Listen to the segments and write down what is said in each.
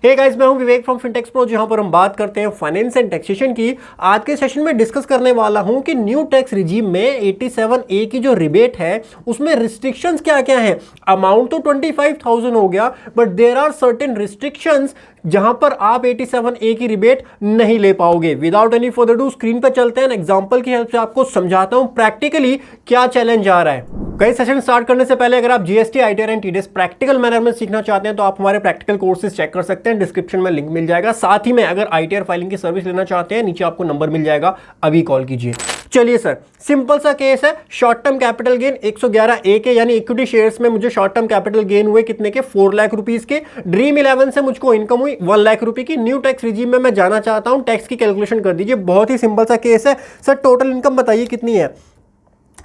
Hey guys, मैं हूं विवेक from फिनटेक्स pro, जहां पर हम बात करते हैं फाइनेंस एंड टैक्सेशन की। आज के सेशन में डिस्कस करने वाला हूं कि न्यू टैक्स रिजीम में 87A की जो रिबेट है उसमें रिस्ट्रिक्शंस क्या क्या हैं। अमाउंट तो 25,000 हो गया, but there are certain restrictions जहां पर आप 87A की रिबेट नहीं ले पाओगे। Without any further do screen पर चलते हैं, एग्जांपल की हेल्प से आपको समझाता हूं प्रैक्टिकली क्या चैलेंज आ रहा है। कई सेशन स्टार्ट करने से पहले अगर आप GST, ITR and TDS practical manner में सीखना चाहते हैं तो आप हमारे प्रैक्टिकल कोर्सेज चेक कर सकते हैं, डिस्क्रिप्शन में लिंक मिल जाएगा। साथ ही में अगर आईटीआर फाइलिंग की सर्विस लेना चाहते हैं, नीचे आपको नंबर मिल जाएगा, अभी कॉल कीजिए। चलिए सर, सिंपल सा केस है। Short term capital gain 111A के यानी इक्विटी शेयर्स में मुझे शॉर्ट टर्म कैपिटल गेन हुए कितने के, 4 लाख रुपीस के। ड्रीम 11 से मुझको इनकम हुई 1 लाख रुपए की। न्यू टैक्स रिजीम में मैं जाना चाहता हूं, टैक्स की कैलकुलेशन कर दीजिए। बहुत ही सिंपल सा केस है। सर टोटल इनकम बताइए कितनी है,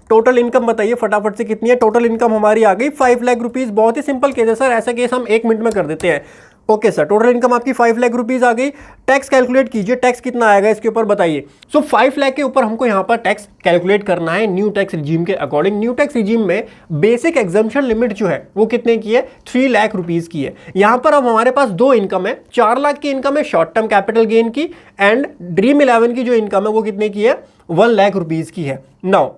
टोटल इनकम बताइए फटाफट से कितनी है। टोटल इनकम हमारी आ गई 5 लाख रुपीस। बहुत ही सिंपल केस है सर, ऐसा केस हम 1 मिनट में कर देते हैं। ओके सर, टोटल इनकम आपकी 5 लाख रुपीस आ गई। टैक्स कैलकुलेट कीजिए, टैक्स कितना आएगा इसके ऊपर बताइए। सो 5 लाख के ऊपर हमको यहाँ पर टैक्स कैलकुलेट करना है न्यू टैक्स रिजीम के अकॉर्डिंग। न्यू टैक्स रिजीम में बेसिक एग्जम्पशन लिमिट जो है वो कितने की है, 3 लाख रुपीस की है। यहाँ पर अब हमारे पास दो इनकम है, 4 लाख की इनकम है शॉर्ट टर्म कैपिटल गेन की, एंड ड्रीम 11 की जो इनकम है वो कितने की है, 1 लाख रुपीस की है। नाउ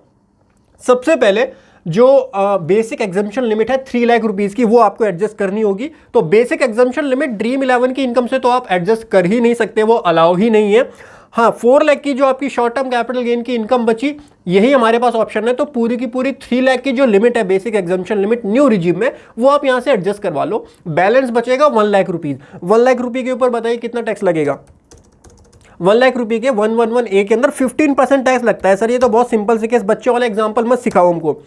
सबसे पहले जो बेसिक एग्जम्पशन लिमिट है 3 लाख रुपीस की, वो आपको एडजस्ट करनी होगी। तो बेसिक एग्जम्पशन लिमिट ड्रीम 11 की इनकम से तो आप एडजस्ट कर ही नहीं सकते, वो अलाउ ही नहीं है। हाँ, 4 लाख की जो आपकी शॉर्ट टर्म कैपिटल गेन की इनकम बची, यही हमारे पास ऑप्शन है। तो पूरी की पूरी 3 लाख की जो लिमिट है basic exemption limit new regime में, वो आप यहां से एडजस्ट करवा लो। बैलेंस बचेगा 1 लाख रुपीज। 1 लाख रुपये के ऊपर बताइए कितना टैक्स लगेगा। 1 लाख रुपए के 111A के अंदर 15% टैक्स लगता है। सर ये तो बहुत सिंपल से केस, बच्चों वाला एग्जांपल मत सिखाओ हमको।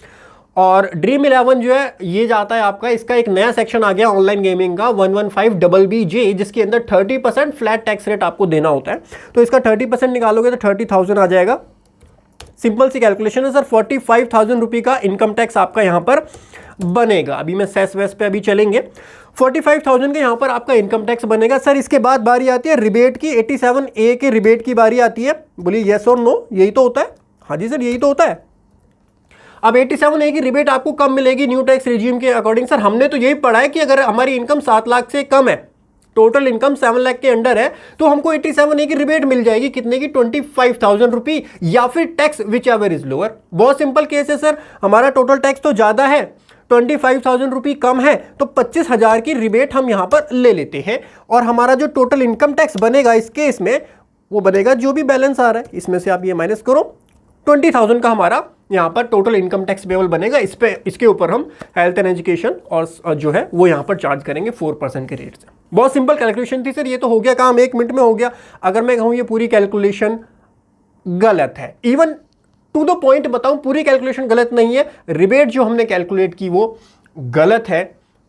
और ड्रीम 11 जो है ये जाता है आपका, इसका एक नया सेक्शन आ गया ऑनलाइन गेमिंग का 115BBJ, जिसके अंदर 30% फ्लैट टैक्स रेट आपको देना होता है। तो इसका 30% निकालोगे तो 30,000 आ जाएगा। सिंपल सी कैलकुलेशन है सर। 45,000 रुपये का इनकम टैक्स आपका यहां पर बनेगा। अभी मैं सेस वेस पे अभी चलेंगे। 45,000 के यहां पर आपका इनकम टैक्स बनेगा। सर इसके बाद बारी आती है रिबेट की, 87A के रिबेट की बारी आती है। बोलिए यस और नो, यही तो होता है। हाँ जी सर, यही तो होता है। अब 87A की रिबेट आपको कब मिलेगी न्यू टैक्स रिजीम के अकॉर्डिंग। सर हमने तो यही पढ़ा है कि अगर हमारी इनकम 7 लाख से कम है, टोटल इनकम 7 लाख के अंडर है, तो हमको 87A की रिबेट मिल जाएगी कितने की, 25,000 रुपये, या फिर tax which ever is lower. बहुत सिंपल केस है सर। हमारा टोटल टैक्स तो ज्यादा है, 25,000 रुपये कम है, तो 25,000 की रिबेट हम यहां पर ले लेते हैं। और हमारा जो टोटल इनकम टैक्स बनेगा इस केस में, वो बनेगा जो भी बैलेंस आ रहा है, इसमें से आप ये माइनस करो, 20,000 का हमारा यहाँ पर टोटल इनकम टैक्स पेबल बनेगा। इसके ऊपर हम हेल्थ एंड एजुकेशन और जो है वो यहाँ पर चार्ज करेंगे 4% के रेट से। बहुत सिंपल कैलकुलेशन थी सर, ये तो हो गया काम, 1 मिनट में हो गया। अगर मैं कहूँ ये पूरी कैलकुलेशन गलत है, इवन टू द पॉइंट बताऊं, पूरी कैलकुलेशन गलत नहीं है, रिबेट जो हमने कैलकुलेट की वो गलत है,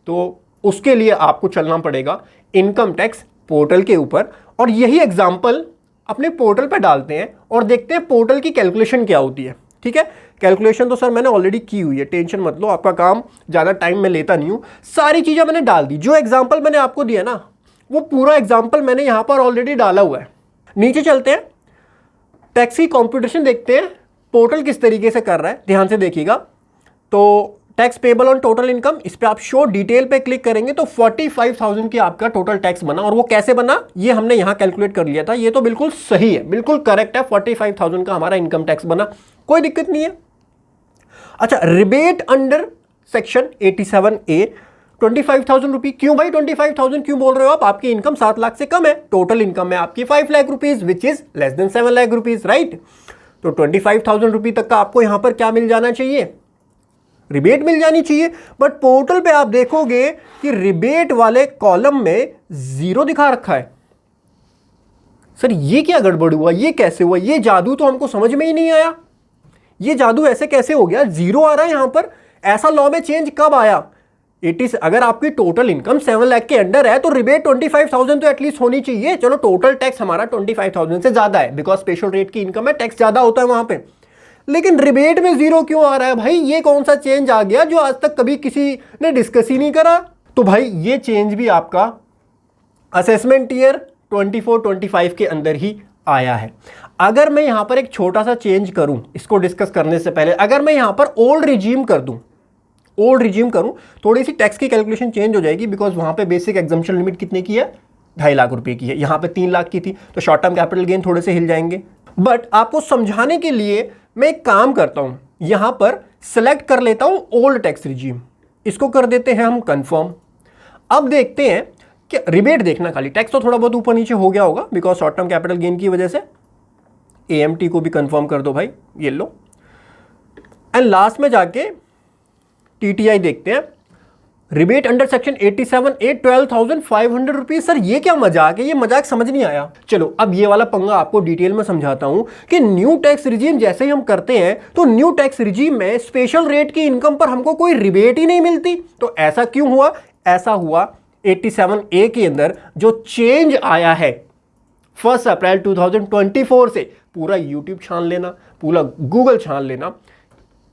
तो उसके लिए आपको चलना पड़ेगा इनकम टैक्स पोर्टल के ऊपर। और यही एग्जाम्पल अपने पोर्टल पर डालते हैं और देखते हैं पोर्टल की कैलकुलेशन क्या होती है। ठीक है, कैलकुलेशन तो सर मैंने ऑलरेडी की हुई है, टेंशन मत लो, आपका काम ज़्यादा टाइम में लेता नहीं हूँ। सारी चीज़ें मैंने डाल दी, जो एग्जाम्पल मैंने आपको दिया ना, वो पूरा एग्जाम्पल मैंने यहाँ पर ऑलरेडी डाला हुआ है। नीचे चलते हैं, टैक्स की कॉम्पिटिशन देखते हैं पोर्टल किस तरीके से कर रहा है, ध्यान से देखिएगा। तो tax payable on total income, इस पे आप शो डिटेल पे क्लिक करेंगे तो 45,000 की आपका टोटल टैक्स बना। और वो कैसे बना ये हमने यहां कैलकुलेट कर लिया था, ये तो बिल्कुल सही है, बिल्कुल करेक्ट है। 45,000 का हमारा इनकम टैक्स बना, कोई दिक्कत नहीं है। अच्छा, रिबेट अंडर सेक्शन 87A 25,000 रुपये। क्यों भाई 25,000 क्यों बोल रहे हो आप? आपकी इनकम 7 लाख से कम है, टोटल इनकम है आपकी 5 lakh rupees, which is less than 7 lakh rupees, right. तो 25,000 रुपये तक का आपको यहां पर क्या मिल जाना चाहिए, रिबेट मिल जानी चाहिए। बट पोर्टल पे आप देखोगे कि रिबेट वाले कॉलम में 0 दिखा रखा है। सर ये क्या गड़बड़ हुआ, ये कैसे हुआ, ये जादू तो हमको समझ में ही नहीं आया। ये जादू ऐसे कैसे हो गया, 0 आ रहा है यहां पर। ऐसा लॉ में चेंज कब आया? 80, अगर आपकी टोटल इनकम 7 लाख के अंडर है तो रिबेट 25,000 तो एटलीस्ट होनी चाहिए। चलो टोटल टैक्स हमारा 25,000 से ज्यादा है, बिकॉज स्पेशल रेट की इनकम है, टैक्स ज्यादा होता है वहां पे। लेकिन रिबेट में 0 क्यों आ रहा है भाई? ये कौन सा चेंज आ गया जो आज तक कभी किसी ने डिस्कस ही नहीं करा? तो भाई ये चेंज भी आपका असेसमेंट ईयर 24-25 के अंदर ही आया है। अगर मैं यहां पर एक छोटा सा चेंज करूं, इसको डिस्कस करने से पहले, अगर मैं यहां पर ओल्ड रिजीम कर दूं, ओल्ड रिजीम करूं, थोड़ी सी टैक्स की कैलकुलेशन चेंज हो जाएगी, बिकॉज वहां पे बेसिक एग्जम्पशन लिमिट कितने की है, 2.5 लाख रुपए की है, यहां पे 3 लाख की थी, तो शॉर्ट टर्म कैपिटल गेन थोड़े से हिल जाएंगे। बट आपको समझाने के लिए मैं एक काम करता हूं, यहां पर सेलेक्ट कर लेता हूं ओल्ड टैक्स रिजीम, इसको कर देते हैं हम कंफर्म। अब देखते हैं कि रिबेट देखना, खाली टैक्स तो थोड़ा बहुत ऊपर नीचे हो गया होगा because short term capital gain की वजह से। AMT को भी कंफर्म कर दो भाई, ये लो। एंड लास्ट में जाके TTI देखते हैं, rebate under section 87A 12,500 rupees. Sir ये क्या मजाक है, ये मजाक समझ नहीं आया। चलो अब ये वाला पंगा आपको डिटेल में समझाता हूं कि न्यू टैक्स रिजीम जैसे ही हम करते हैं तो न्यू टैक्स रिजीम में स्पेशल रेट की इनकम पर हमको कोई रिबेट ही नहीं मिलती। तो ऐसा क्यों हुआ? ऐसा हुआ 87A के अंदर जो चेंज आया है 1 अप्रैल 2024 से, पूरा YouTube छान लेना, पूरा गूगल छान लेना,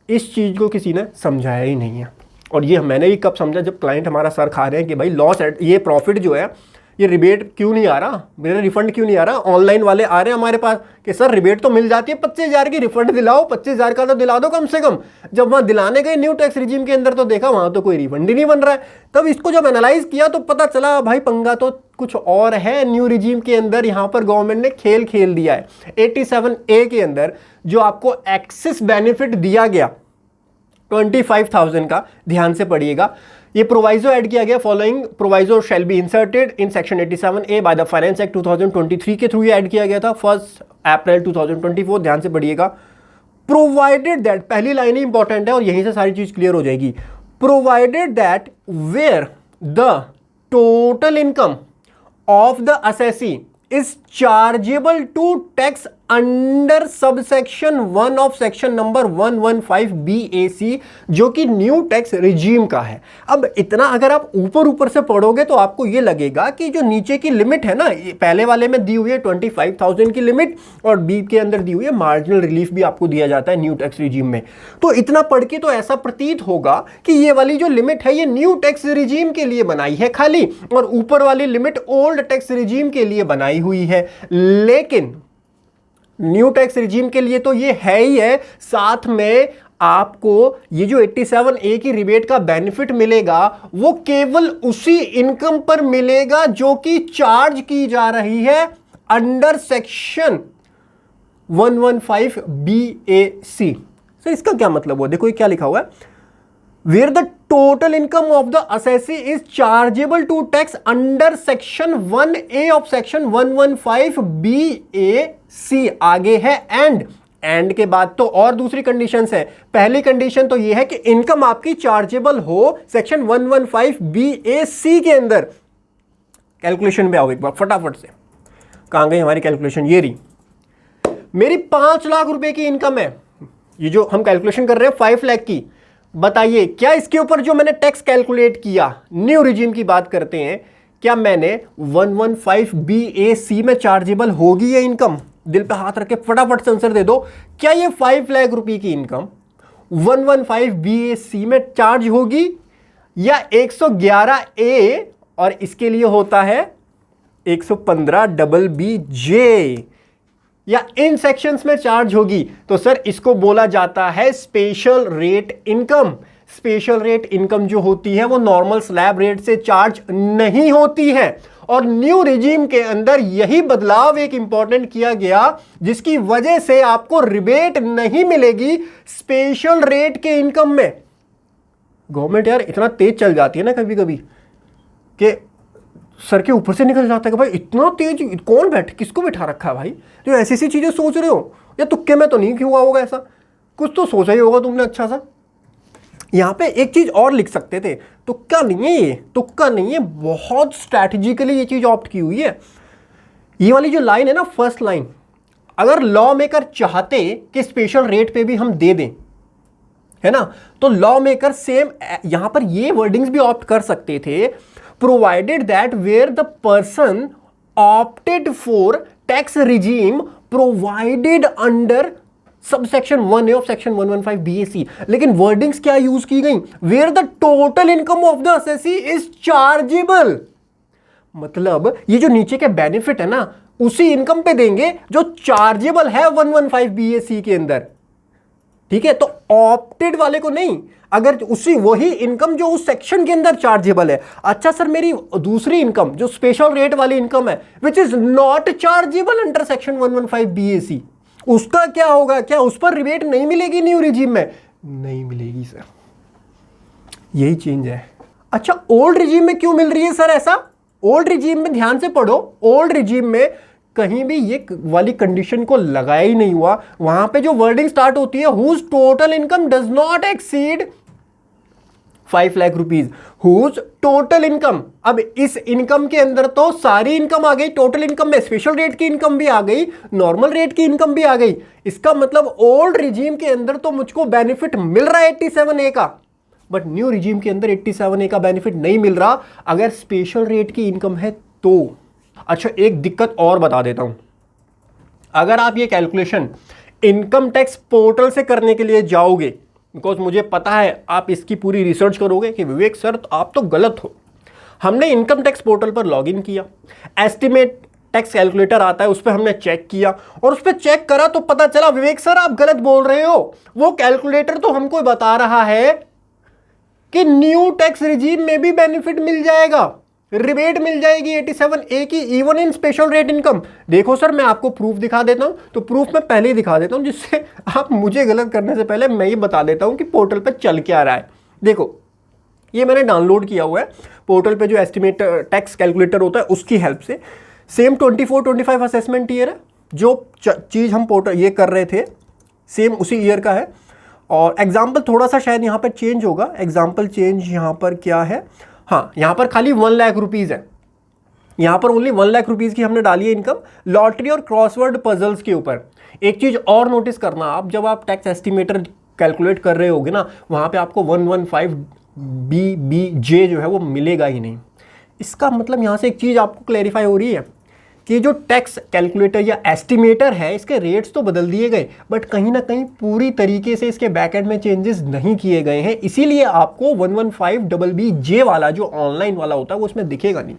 इस चीज को किसी ने समझाया ही नहीं है। और ये मैंने भी कब समझा, जब क्लाइंट हमारा सर खा रहे हैं कि भाई लॉस, ये प्रॉफिट जो है ये रिबेट क्यों नहीं आ रहा, मेरा रिफंड क्यों नहीं आ रहा। ऑनलाइन वाले आ रहे हैं हमारे पास कि सर रिबेट तो मिल जाती है, 25,000 की रिफंड दिलाओ, 25,000 का तो दिला दो कम से कम। जब वहां दिलाने गए न्यू टैक्स रिजीम के अंदर तो देखा वहां तो कोई रिफंड ही नहीं बन रहा है। तब इसको जब एनालाइज किया तो पता चला भाई पंगा तो कुछ और है। न्यू रिजीम के अंदर यहां पर गवर्नमेंट ने खेल खेल दिया है। 87A के अंदर जो आपको एक्सेस बेनिफिट दिया गया 25,000 का, ध्यान से पढ़िएगा, ये प्रोवाइजो ऐड किया गया, following proviso shall be inserted in section 87A by the finance act 2023 के थ्रू ये ऐड किया गया था 1 अप्रैल 2024। ध्यान से पढ़िएगा, प्रोवाइडेड दैट, पहली लाइन ही इंपॉर्टेंट है और यहीं से सारी चीज क्लियर हो जाएगी। Provided that where the total income of the assessee is chargeable to tax under subsection 1 of section number 115BAC, जो कि न्यू टैक्स रिजीम का है। अब इतना अगर आप ऊपर ऊपर से पढ़ोगे तो आपको ये लगेगा कि जो नीचे की लिमिट है ना, पहले वाले में दी हुई है 25,000 की लिमिट और बी के अंदर दी हुई है मार्जिनल रिलीफ भी आपको दिया जाता है न्यू टैक्स रिजीम में। तो इतना पढ़ के तो ऐसा प्रतीत होगा कि ये वाली जो लिमिट है ये न्यू टैक्स रिजीम के लिए बनाई है खाली, और ऊपर वाली लिमिट ओल्ड टैक्स रिजीम के लिए बनाई हुई है। लेकिन न्यू टैक्स रिजीम के लिए तो ये है ही है, साथ में आपको ये जो 87A की रिबेट का बेनिफिट मिलेगा वो केवल उसी इनकम पर मिलेगा जो कि चार्ज की जा रही है अंडर सेक्शन 115BAC। सर इसका क्या मतलब हुआ? देखो ये क्या लिखा हुआ है, where the total income of the assessee is chargeable to tax under section 1A of section 115BAC। आगे है एंड के बाद तो और दूसरी कंडीशंस है। पहली कंडीशन तो ये है कि इनकम आपकी चार्जेबल हो सेक्शन 115BAC के अंदर। कैलकुलेशन पे आओ एक बार फटाफट से, कहां गई हमारी कैलकुलेशन? ये रही, मेरी 5 लाख रुपए की इनकम है, ये जो हम कैलकुलेशन कर रहे हैं 5 लाख की। बताइए क्या इसके ऊपर जो मैंने टैक्स कैलकुलेट किया, न्यू रिजीम की बात करते हैं, क्या मैंने 115BAC में चार्जेबल होगी ये इनकम? दिल पे हाथ रख के फटाफट से आंसर दे दो। क्या ये 5 लाख रुपए की इनकम 115BAC में चार्ज होगी या 111A और इसके लिए होता है 115BBJ, या इन सेक्शंस में चार्ज होगी? तो सर इसको बोला जाता है special rate income. Special rate income जो होती है वो नॉर्मल स्लैब रेट से चार्ज नहीं होती है, और न्यू रिजीम के अंदर यही बदलाव एक इंपॉर्टेंट किया गया जिसकी वजह से आपको रिबेट नहीं मिलेगी स्पेशल रेट के इनकम में। गवर्नमेंट यार इतना तेज चल जाती है ना कभी कभी कि सर के ऊपर से निकल जाता है कि भाई इतना तेज कौन किसको बिठा रखा है भाई, जो ऐसी ऐसी चीजें सोच रहे हो, या तुक्के में तो नहीं हुआ होगा ऐसा, कुछ तो सोचा ही होगा तुमने अच्छा सा। यहां पे एक चीज और लिख सकते थे, तुक्का नहीं है ये, तुक्का नहीं है, बहुत स्ट्रैटेजिकली ये चीज ऑप्ट की हुई है। ये वाली जो लाइन है ना, फर्स्ट लाइन, अगर लॉ मेकर चाहते कि स्पेशल रेट पे भी हम दे दें, है ना, तो लॉ मेकर सेम यहां पर ये वर्डिंग्स भी ऑप्ट कर सकते थे, provided that where the person opted for tax regime provided under subsection 1A of section 115BAC। लेकिन वर्डिंग्स क्या यूज की गई? where the total income of the assessee is chargeable। मतलब ये जो नीचे के बेनिफिट है ना उसी इनकम पे देंगे जो चार्जेबल है 115BAC के अंदर। ठीक है, तो ऑप्टेड वाले को नहीं, अगर उसी वही इनकम जो उस सेक्शन के अंदर चार्जेबल है। अच्छा सर, मेरी दूसरी इनकम जो स्पेशल रेट वाली इनकम है which is not chargeable under section 115 BAC, उसका क्या होगा? क्या उस पर रिबेट नहीं मिलेगी न्यू रिजीम में? नहीं मिलेगी सर, यही चेंज है। अच्छा, ओल्ड रिजीम में क्यों मिल रही है सर ऐसा? ओल्ड रिजीम में ध्यान से पढ़ो, ओल्ड रिजीम में कहीं भी ये वाली कंडीशन को लगाया ही नहीं हुआ। वहां पे जो वर्डिंग स्टार्ट होती है, whose total income does not exceed 5 lakh rupees, whose total income. अब इस इनकम के अंदर तो सारी इनकम आ गई, टोटल इनकम में स्पेशल रेट की इनकम भी आ गई, नॉर्मल रेट की इनकम भी आ गई। इसका मतलब ओल्ड रिजीम के अंदर तो मुझको बेनिफिट मिल रहा है 87A का, बट न्यू रिजीम के अंदर 87A का बेनिफिट नहीं मिल रहा अगर स्पेशल रेट की इनकम है तो। अच्छा, एक दिक्कत और बता देता हूं, अगर आप ये कैलकुलेशन इनकम टैक्स पोर्टल से करने के लिए जाओगे, बिकॉज मुझे पता है आप इसकी पूरी रिसर्च करोगे कि विवेक सर तो आप तो गलत हो। हमने इनकम टैक्स पोर्टल पर लॉगिन किया, एस्टिमेट टैक्स कैलकुलेटर आता है, उस पर हमने चेक किया और उस पर चेक करा तो पता चला विवेक सर आप गलत बोल रहे हो। वो कैलकुलेटर तो हमको बता रहा है कि न्यू टैक्स रिजीम में भी बेनिफिट मिल जाएगा, रिबेट मिल जाएगी 87A की, even in special rate income. देखो सर, मैं आपको प्रूफ दिखा देता हूं, तो प्रूफ मैं पहले ही दिखा देता हूं जिससे आप मुझे गलत करने से पहले मैं ही बता देता हूं कि पोर्टल पे चल क्या रहा है। देखो, ये मैंने डाउनलोड किया हुआ है पोर्टल पे, जो एस्टिमेट टैक्स कैलकुलेटर होता है उसकी हेल्प से। सेम 24-25 असेसमेंट ईयर है, जो चीज़ हम पोर्टल ये कर रहे थे सेम उसी ईयर का है। और एग्जाम्पल थोड़ा सा शायद यहाँ पर चेंज होगा, एग्जाम्पल चेंज यहाँ पर क्या है, हाँ यहाँ पर खाली 1 लाख रुपीज़ है, यहाँ पर ओनली 1 लाख रुपीज़ की हमने डाली है इनकम लॉटरी और क्रॉसवर्ड पजल्स के ऊपर। एक चीज़ और नोटिस करना, आप जब आप टैक्स एस्टिमेटर कैलकुलेट कर रहे होगे ना, वहाँ पे आपको 115 BBJ जो है वो मिलेगा ही नहीं। इसका मतलब यहाँ से एक चीज़ आपको क्लैरिफाई हो रही है कि जो टैक्स कैलकुलेटर या एस्टिमेटर है इसके रेट्स तो बदल दिए गए, बट कहीं ना कहीं पूरी तरीके से इसके बैकएंड में चेंजेस नहीं किए गए हैं। इसीलिए आपको 115 BBJ वाला जो ऑनलाइन वाला होता है वो उसमें दिखेगा नहीं,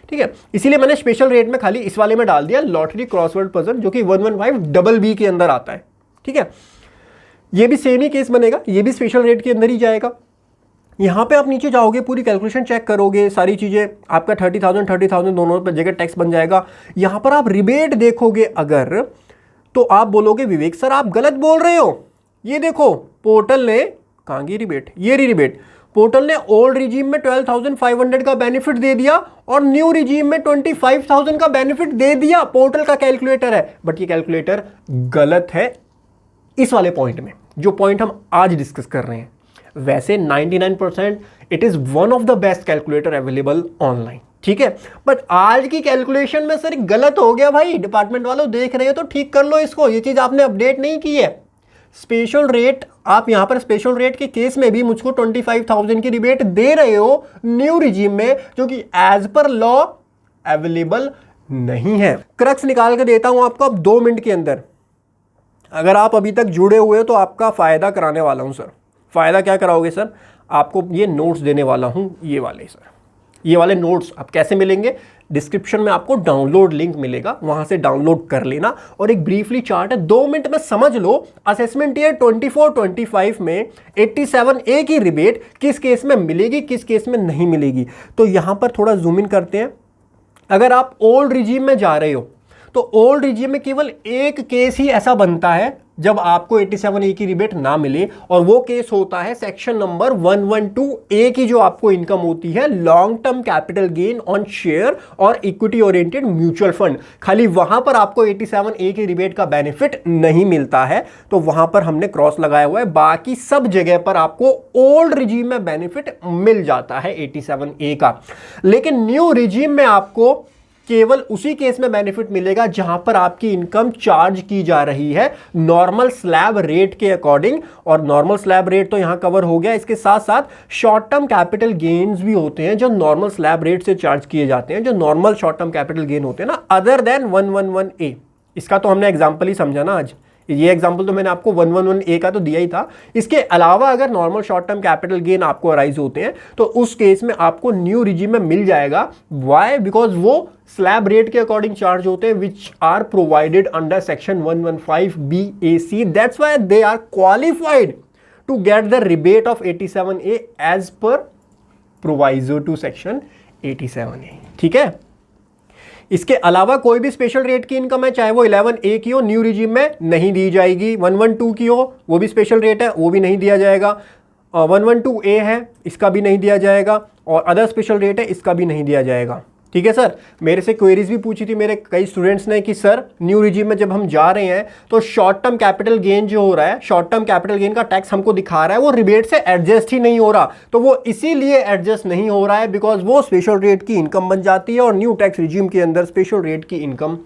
ठीक है। इसीलिए मैंने स्पेशल रेट में खाली इस वाले में डाल दिया लॉटरी क्रॉसवर्ड पजल, जो कि 115 BB के अंदर आता है, ठीक है। ये भी सेम ही केस बनेगा, ये भी स्पेशल रेट के अंदर ही जाएगा। यहाँ पे आप नीचे जाओगे, पूरी कैलकुलेशन चेक करोगे, सारी चीज़ें आपका 30,000 दोनों पर जगह टैक्स बन जाएगा। यहाँ पर आप रिबेट देखोगे अगर, तो आप बोलोगे विवेक सर आप गलत बोल रहे हो। ये देखो, पोर्टल ने कहाँ की रिबेट, ये रिबेट पोर्टल ने ओल्ड रिजीम में 12,500 का बेनिफिट दे दिया और न्यू रिजीम में 25,000 का बेनिफिट दे दिया। पोर्टल का कैलकुलेटर है, बट ये कैलकुलेटर गलत है इस वाले पॉइंट में, जो पॉइंट हम आज डिस्कस कर रहे हैं। वैसे 99% it is one of the best calculator available online, ठीक है। बट आज की कैलकुलेशन में सर गलत हो गया भाई, डिपार्टमेंट वालों देख रहे हो तो ठीक कर लो इसको, ये चीज आपने अपडेट नहीं की है। स्पेशल रेट, आप यहां पर स्पेशल रेट के केस में भी मुझको 25,000 की रिबेट दे रहे हो न्यू रिजीम में, जो कि एज पर लॉ अवेलेबल नहीं है। क्रक्स निकाल के देता हूं आपको अब 2 मिनट के अंदर। अगर आप अभी तक जुड़े हुए हो तो आपका फायदा कराने वाला हूं सर। फ़ायदा क्या कराओगे सर? आपको ये नोट्स देने वाला हूँ, ये वाले सर, ये वाले नोट्स आप कैसे मिलेंगे? डिस्क्रिप्शन में आपको डाउनलोड लिंक मिलेगा, वहाँ से डाउनलोड कर लेना। और एक ब्रीफली चार्ट है, 2 मिनट में समझ लो असेसमेंट ईयर 24-25 में 87A की रिबेट किस केस में मिलेगी, किस केस में नहीं मिलेगी। तो यहाँ पर थोड़ा जूम इन करते हैं। अगर आप ओल्ड रिजीम में जा रहे हो तो ओल्ड रिजीम में केवल एक केस ही ऐसा बनता है जब आपको 87A की रिबेट ना मिले, और वो केस होता है सेक्शन नंबर 112A की, जो आपको इनकम होती है long term capital gain on share और इक्विटी ओरिएंटेड म्यूचुअल फंड। खाली वहां पर आपको 87A की रिबेट का बेनिफिट नहीं मिलता है, तो वहां पर हमने क्रॉस लगाया हुआ है। बाकी सब जगह पर आपको ओल्ड रिजीम में बेनिफिट मिल जाता है 87A का। लेकिन न्यू रिजीम में आपको केवल उसी केस में बेनिफिट मिलेगा जहां पर आपकी इनकम चार्ज की जा रही है नॉर्मल स्लैब रेट के अकॉर्डिंग। और नॉर्मल स्लैब रेट तो यहां कवर हो गया, इसके साथ साथ शॉर्ट टर्म कैपिटल गेन्स भी होते हैं जो नॉर्मल स्लैब रेट से चार्ज किए जाते हैं, जो normal short term capital gain होते हैं ना, अदर देन 111A। इसका तो हमने एग्जांपल ही समझा ना आज, ये एग्जांपल तो मैंने आपको 111A का तो दिया ही था। इसके अलावा अगर normal short term capital gain आपको अराइज होते हैं तो उस केस में आपको न्यू रिजीम में मिल जाएगा। वाई? बिकॉज वो स्लैब रेट के अकॉर्डिंग चार्ज होते हैं which are provided under section 115BAC। That's why they are qualified to get the rebate of 87A as per proviso to section 87A। ठीक है, इसके अलावा कोई भी स्पेशल रेट की इनकम है, चाहे वो 11A की हो, न्यू रिजीम में नहीं दी जाएगी। 112 की हो, वो भी स्पेशल रेट है, वो भी नहीं दिया जाएगा। 112A है, इसका भी नहीं दिया जाएगा, और अदर स्पेशल रेट है, इसका भी नहीं दिया जाएगा। ठीक है सर, मेरे से क्वेरीज भी पूछी थी मेरे कई स्टूडेंट्स ने कि सर न्यू रिजीम में जब हम जा रहे हैं तो शॉर्ट टर्म कैपिटल गेन जो हो रहा है, शॉर्ट टर्म कैपिटल गेन का टैक्स हमको दिखा रहा है, वो रिबेट से एडजस्ट ही नहीं हो रहा। तो वो इसीलिए एडजस्ट नहीं हो रहा है बिकॉज वो स्पेशल रेट की इनकम बन जाती है, और न्यू टैक्स रिजीम के अंदर स्पेशल रेट की इनकम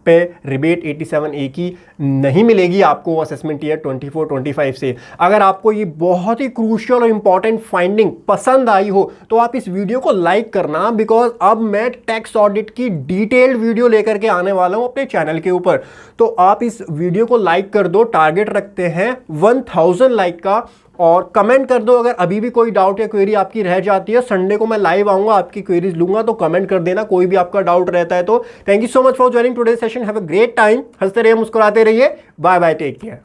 पे रिबेट 87A की नहीं मिलेगी आपको असेसमेंट ईयर 24-25 से। अगर आपको ये बहुत ही क्रूशियल और इंपॉर्टेंट फाइंडिंग पसंद आई हो तो आप इस वीडियो को लाइक करना, बिकॉज अब मैं टैक्स ऑडिट की डिटेल्ड वीडियो लेकर के आने वाला हूं अपने चैनल के ऊपर। तो आप इस वीडियो को लाइक कर दो, टारगेट रखते हैं 1000 लाइक का, और कमेंट कर दो अगर अभी भी कोई डाउट या क्वेरी आपकी रह जाती है। संडे को मैं लाइव आऊंगा, आपकी क्वेरीज लूंगा, तो कमेंट कर देना कोई भी आपका डाउट रहता है तो। Thank you so much for joining today session. Have a great time. हंसते रहिए, मुस्कुराते रहिए। Bye bye, take care.